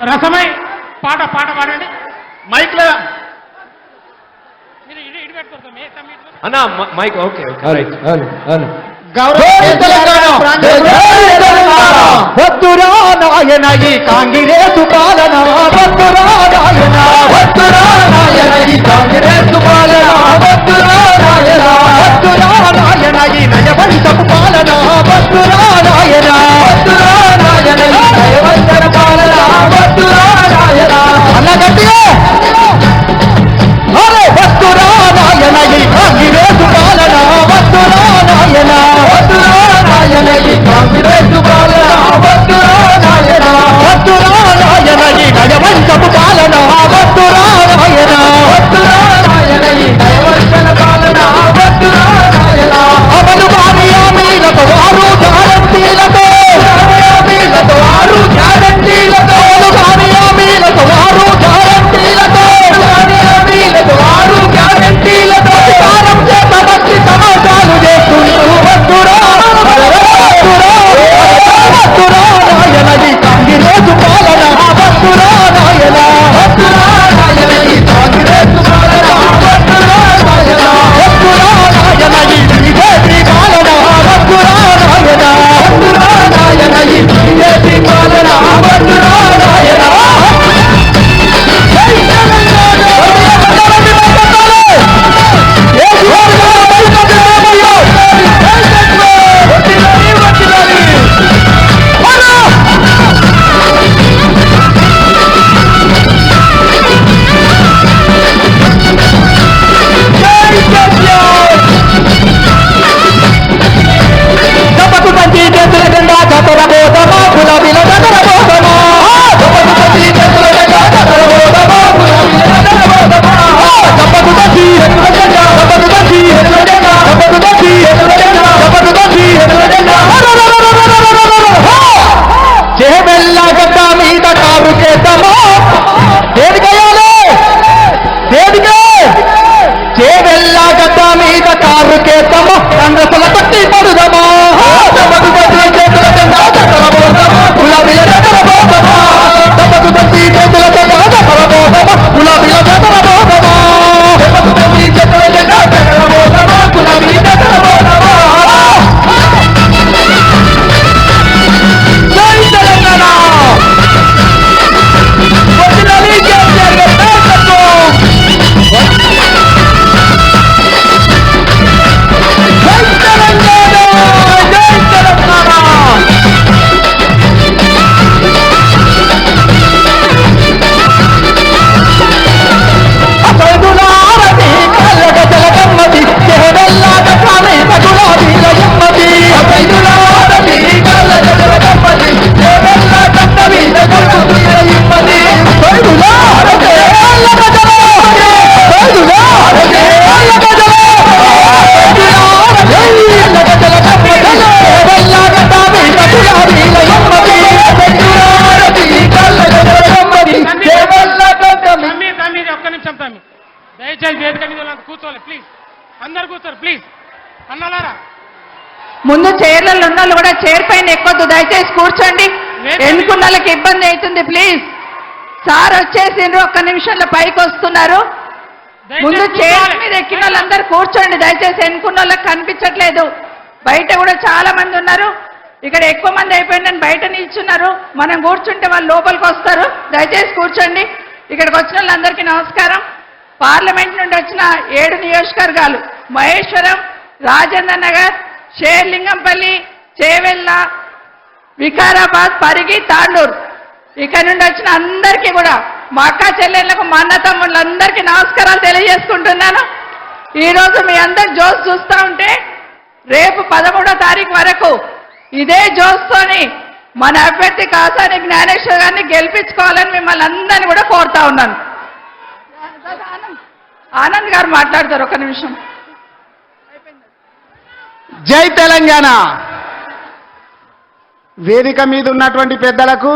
రసమై పాట పాట పాడండి మైక్ లో ఇటు పెట్టుకోతాం అన్న మైక్ ఓకే వద్దురా నాయన ఈ కాంగ్రెసు పాలన వద్దురా నాయన వద్దురా నాయన ఈ కాంగ్రెసు పాలన వద్దురా నాయన వద్దురా నాయన ఈ నయవంతపు పాలన వద్దురా నాయన వద్దురా నాయన ఈ నయవంతర పాలన వద్దురా నాయన అన్న గట్టిగా అరే వద్దురా నాయన ఈ కాంగ్రెసు పాలన వద్దురా నాయన వద్దురా నాయన ఈ కాంగ్రెసు పాలన వద్దురా నాయన వద్దురా నాయన ఈ నయవంతపు పాలన వద్దురా నాయన వద్దురా నాయన ఈ నయవంతన పాలన వద్దురా నాయన అమలు హామీలతో ఆరు గ్యారంటీలతో ఆరు గ్యారంటీలతో హామీలతో ఆరు గ్యారంటీలతో ఆరు గ్యారంటీలతో అధికారం చేత భక్తి సమాజాలు చేస్తూ వద్దురా వద్దురా నాయన ఈ కాంగ్రెసు పాలన వద్దురా నాయన వద్దురా నాయన ఈ కాంగ్రెసు పాలన వద్దురా నాయన వద్దురా నాయన ఈ బీజేపీ పాలన వద్దురా నాయన వద్దురా నాయన ఈ బీజేపీ పాలన వద్దురా నాయన కూర్చోవాలి ప్లీజ్, అందరు కూర్చోరు ప్లీజ్. అన్నారా ముందు చైర్లలో ఉన్న వాళ్ళు కూడా చైర్ పైన ఎక్కొద్దు, దయచేసి కూర్చోండి. ఎన్నుకున్న వాళ్ళకి ఇబ్బంది అవుతుంది ప్లీజ్. సార్ వచ్చేసిండ్రు, ఒక్క నిమిషంలో పైకి వస్తున్నారు. ముందు చైర్ మీద ఎక్కిన వాళ్ళందరూ కూర్చోండి దయచేసి. ఎన్నుకున్న వాళ్ళకి కనిపించట్లేదు, బయట కూడా చాలా మంది ఉన్నారు. ఇక్కడ ఎక్కువ మంది అయిపోయిందని బయట నిల్చున్నారు. మనం కూర్చుంటే వాళ్ళు లోపలికి వస్తారు. దయచేసి కూర్చోండి. ఇక్కడికి వచ్చిన వాళ్ళందరికీ నమస్కారం. పార్లమెంట్ నుండి వచ్చిన 7 నియోజకవర్గాలు మహేశ్వరం, రాజేంద్ర నగర్, షేర్లింగంపల్లి, చేవెళ్ళ, వికారాబాద్, పరిగి, తాండూరు, ఇక్కడ నుండి వచ్చిన అందరికీ కూడా మా అక్క చెల్లెళ్లకు, మా అన్న తమ్ముళ్ళందరికీ నమస్కారాలు తెలియజేసుకుంటున్నాను. ఈరోజు మీ అందరు జోస్ చూస్తూ ఉంటే రేపు 13వ తారీఖు వరకు ఇదే జోస్తోని మన అభ్యర్థి కాసాని జ్ఞానేశ్వర్ గారిని గెలిపించుకోవాలని మిమ్మల్ని అందరినీ కూడా కోరుతా ఉన్నాను. ఆనంద్ గారు మాట్లాడతారు, ఒక నిమిషం. జై తెలంగాణ. వేదిక మీద ఉన్నటువంటి పెద్దలకు